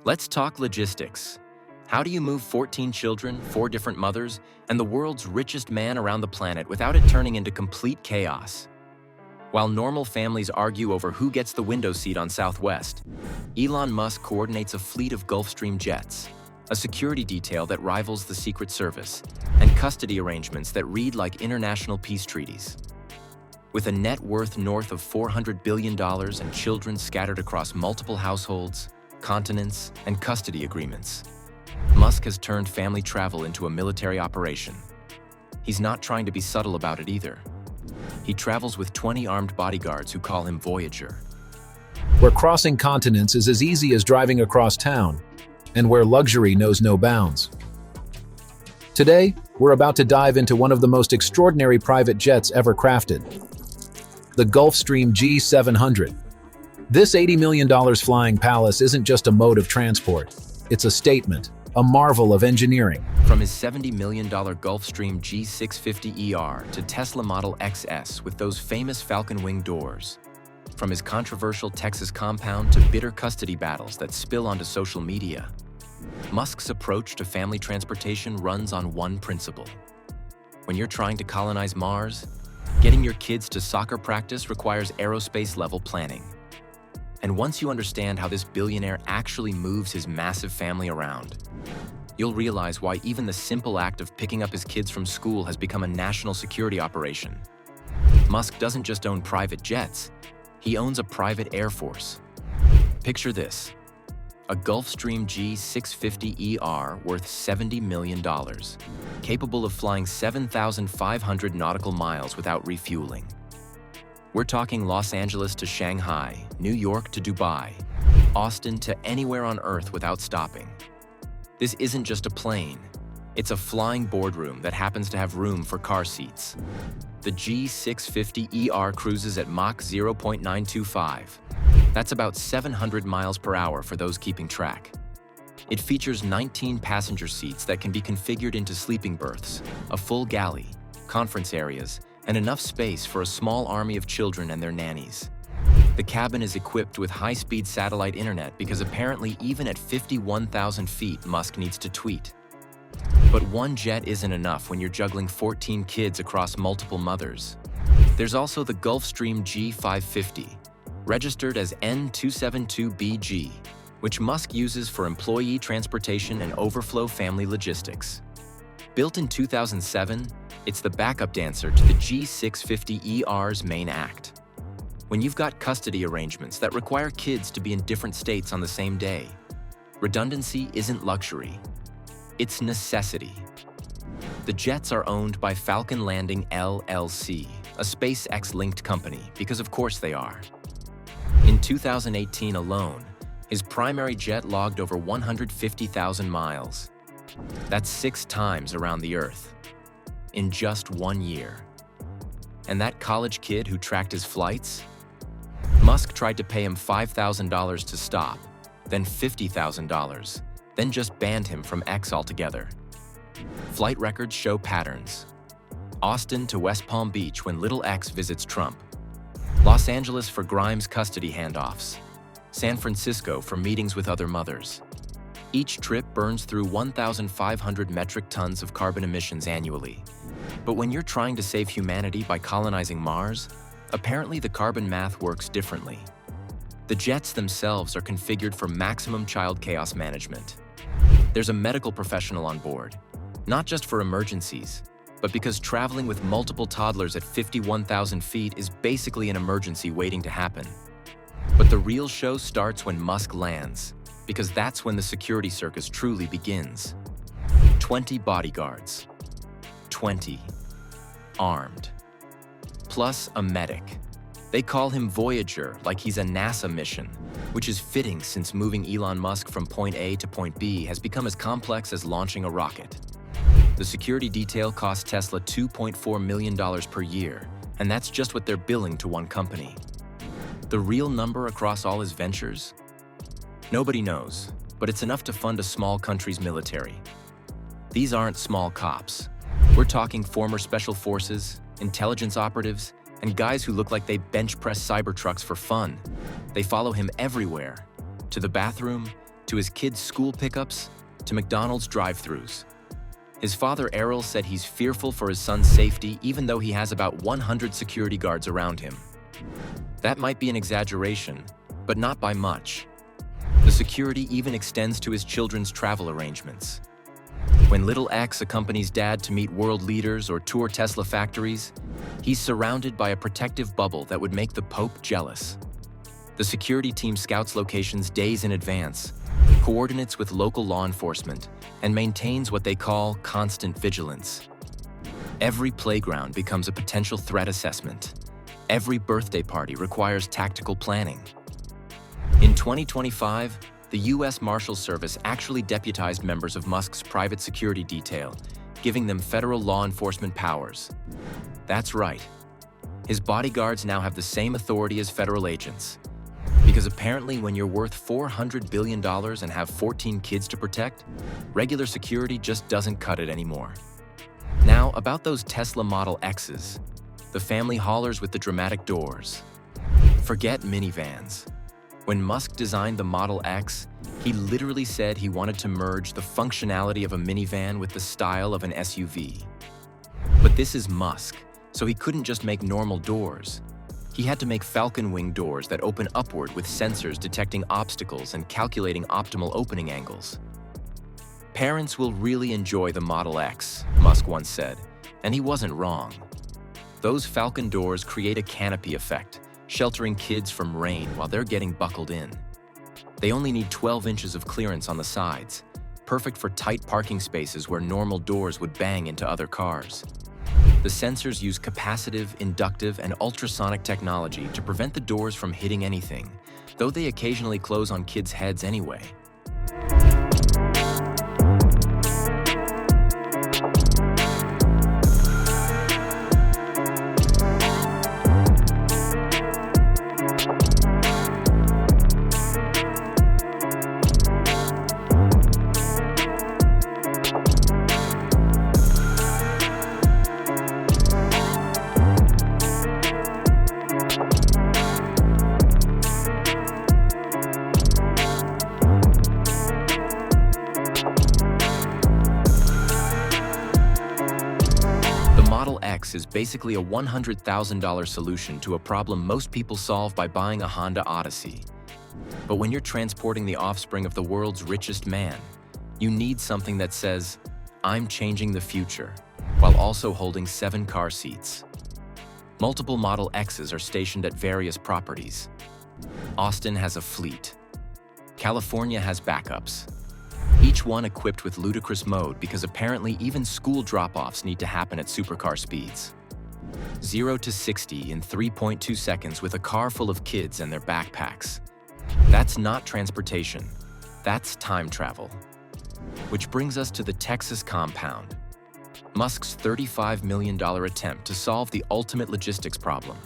Let's talk logistics. How do you move 14 children, 4 different mothers, and the world's richest man around the planet without it turning into complete chaos? While normal families argue over who gets the window seat on Southwest, Elon Musk coordinates a fleet of Gulfstream jets, a security detail that rivals the Secret Service, and custody arrangements that read like international peace treaties. With a net worth north of $400 billion and children scattered across multiple households, continents, and custody agreements, Musk has turned family travel into a military operation. He's not trying to be subtle about it either. He travels with 20 armed bodyguards who call him Voyager. Where crossing continents is as easy as driving across town, and where luxury knows no bounds. Today, we're about to dive into one of the most extraordinary private jets ever crafted, the Gulfstream G700. This $80 million flying palace isn't just a mode of transport, it's a statement, a marvel of engineering. From his $70 million Gulfstream G650ER to Tesla Model XS with those famous Falcon Wing doors. From his controversial Texas compound to bitter custody battles that spill onto social media, Musk's approach to family transportation runs on one principle. When you're trying to colonize Mars, getting your kids to soccer practice requires aerospace-level planning. And once you understand how this billionaire actually moves his massive family around, you'll realize why even the simple act of picking up his kids from school has become a national security operation. Musk doesn't just own private jets, he owns a private air force. Picture this: a Gulfstream G650ER worth $70 million, capable of flying 7,500 nautical miles without refueling. We're talking Los Angeles to Shanghai, New York to Dubai, Austin to anywhere on Earth without stopping. This isn't just a plane, it's a flying boardroom that happens to have room for car seats. The G650ER cruises at Mach 0.925. That's about 700 miles per hour for those keeping track. It features 19 passenger seats that can be configured into sleeping berths, a full galley, conference areas, and enough space for a small army of children and their nannies. The cabin is equipped with high-speed satellite internet because apparently even at 51,000 feet, Musk needs to tweet. But one jet isn't enough when you're juggling 14 kids across multiple mothers. There's also the Gulfstream G550, registered as N272BG, which Musk uses for employee transportation and overflow family logistics. Built in 2007, it's the backup dancer to the G650ER's main act. When you've got custody arrangements that require kids to be in different states on the same day, redundancy isn't luxury, it's necessity. The jets are owned by Falcon Landing LLC, a SpaceX-linked company, because of course they are. In 2018 alone, his primary jet logged over 150,000 miles. That's 6 times around the Earth, in just 1 year. And that college kid who tracked his flights? Musk tried to pay him $5,000 to stop, then $50,000, then just banned him from X altogether. Flight records show patterns. Austin to West Palm Beach when little X visits Trump. Los Angeles for Grimes custody handoffs. San Francisco for meetings with other mothers. Each trip burns through 1,500 metric tons of carbon emissions annually. But when you're trying to save humanity by colonizing Mars, apparently the carbon math works differently. The jets themselves are configured for maximum child chaos management. There's a medical professional on board, not just for emergencies, but because traveling with multiple toddlers at 51,000 feet is basically an emergency waiting to happen. But the real show starts when Musk lands, because that's when the security circus truly begins. 20 bodyguards. 20. Armed. Plus a medic. They call him Voyager like he's a NASA mission, which is fitting since moving Elon Musk from point A to point B has become as complex as launching a rocket. The security detail costs Tesla $2.4 million per year, and that's just what they're billing to one company. The real number across all his ventures? Nobody knows, but it's enough to fund a small country's military. These aren't small cops. We're talking former special forces, intelligence operatives, and guys who look like they bench press Cybertrucks for fun. They follow him everywhere, to the bathroom, to to his kids' school pickups, to McDonald's drive-thrus. His father, Errol, said he's fearful for his son's safety even though he has about 100 security guards around him. That might be an exaggeration, but not by much. The security even extends to his children's travel arrangements. When little X accompanies Dad to meet world leaders or tour Tesla factories, he's surrounded by a protective bubble that would make the Pope jealous. The security team scouts locations days in advance, coordinates with local law enforcement, and maintains what they call constant vigilance. Every playground becomes a potential threat assessment. Every birthday party requires tactical planning. In 2025, the U.S. Marshals Service actually deputized members of Musk's private security detail, giving them federal law enforcement powers. That's right. His bodyguards now have the same authority as federal agents. Because apparently when you're worth $400 billion and have 14 kids to protect, regular security just doesn't cut it anymore. Now, about those Tesla Model X's, the family haulers with the dramatic doors. Forget minivans. When Musk designed the Model X, he literally said he wanted to merge the functionality of a minivan with the style of an SUV. But this is Musk, so he couldn't just make normal doors. He had to make falcon wing doors that open upward with sensors detecting obstacles and calculating optimal opening angles. Parents will really enjoy the Model X, Musk once said, and he wasn't wrong. Those falcon doors create a canopy effect, sheltering kids from rain while they're getting buckled in. They only need 12 inches of clearance on the sides, perfect for tight parking spaces where normal doors would bang into other cars. The sensors use capacitive, inductive, and ultrasonic technology to prevent the doors from hitting anything, though they occasionally close on kids' heads anyway. Model X is basically a $100,000 solution to a problem most people solve by buying a Honda Odyssey. But when you're transporting the offspring of the world's richest man, you need something that says, "I'm changing the future," while also holding 7 car seats. Multiple Model X's are stationed at various properties. Austin has a fleet. California has backups. Each one equipped with ludicrous mode because apparently even school drop-offs need to happen at supercar speeds. 0 to 60 in 3.2 seconds with a car full of kids and their backpacks. That's not transportation. That's time travel. Which brings us to the Texas compound. Musk's $35 million attempt to solve the ultimate logistics problem.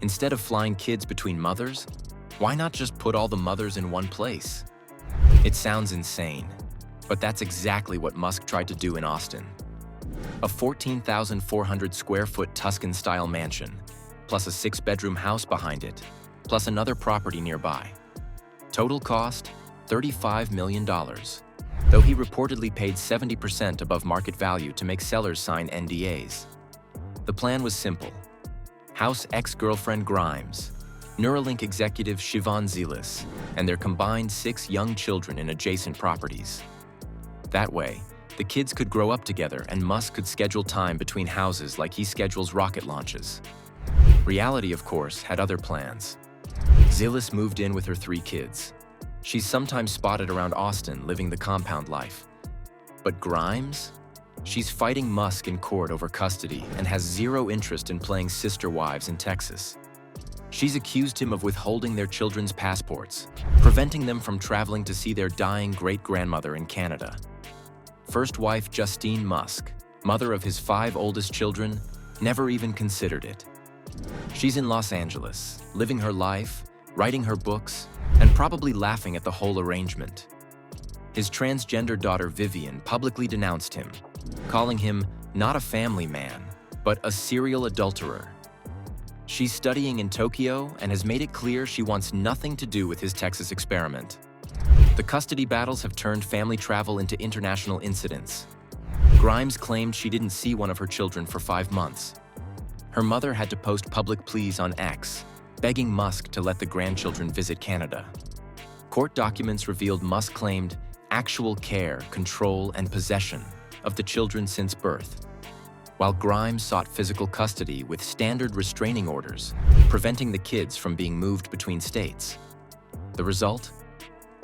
Instead of flying kids between mothers, why not just put all the mothers in one place? It sounds insane, but that's exactly what Musk tried to do in Austin. A 14,400 square foot Tuscan-style mansion, plus a 6-bedroom house behind it, plus another property nearby. Total cost, $35 million, though he reportedly paid 70% above market value to make sellers sign NDAs. The plan was simple. House ex-girlfriend Grimes, Neuralink executive Siobhan Zilis, and their combined 6 young children in adjacent properties. That way, the kids could grow up together and Musk could schedule time between houses like he schedules rocket launches. Reality, of course, had other plans. Zilis moved in with her 3 kids. She's sometimes spotted around Austin living the compound life. But Grimes? She's fighting Musk in court over custody and has zero interest in playing sister wives in Texas. She's accused him of withholding their children's passports, preventing them from traveling to see their dying great-grandmother in Canada. First wife Justine Musk, mother of his 5 oldest children, never even considered it. She's in Los Angeles, living her life, writing her books, and probably laughing at the whole arrangement. His transgender daughter Vivian publicly denounced him, calling him not a family man, but a serial adulterer. She's studying in Tokyo and has made it clear she wants nothing to do with his Texas experiment. The custody battles have turned family travel into international incidents. Grimes claimed she didn't see one of her children for 5 months. Her mother had to post public pleas on X, begging Musk to let the grandchildren visit Canada. Court documents revealed Musk claimed actual care, control, and possession of the children since birth, while Grimes sought physical custody with standard restraining orders, preventing the kids from being moved between states. The result?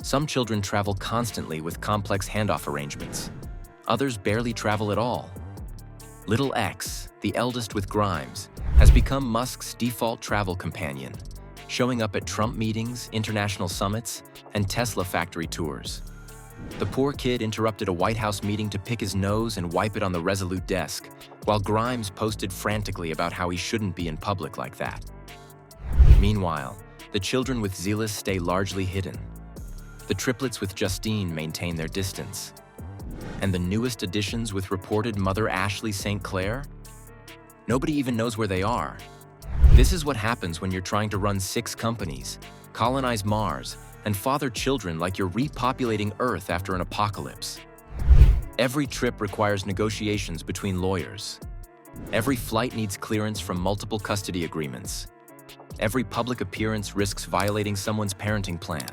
Some children travel constantly with complex handoff arrangements. Others barely travel at all. Little X, the eldest with Grimes, has become Musk's default travel companion, showing up at Trump meetings, international summits, and Tesla factory tours. The poor kid interrupted a White House meeting to pick his nose and wipe it on the Resolute desk, while Grimes posted frantically about how he shouldn't be in public like that. Meanwhile, the children with Zealous stay largely hidden. The triplets with Justine maintain their distance. And the newest additions with reported mother Ashley St. Clair? Nobody even knows where they are. This is what happens when you're trying to run 6 companies, colonize Mars, and father children like you're repopulating Earth after an apocalypse. Every trip requires negotiations between lawyers. Every flight needs clearance from multiple custody agreements. Every public appearance risks violating someone's parenting plan.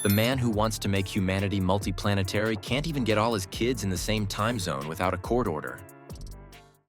The man who wants to make humanity multiplanetary can't even get all his kids in the same time zone without a court order.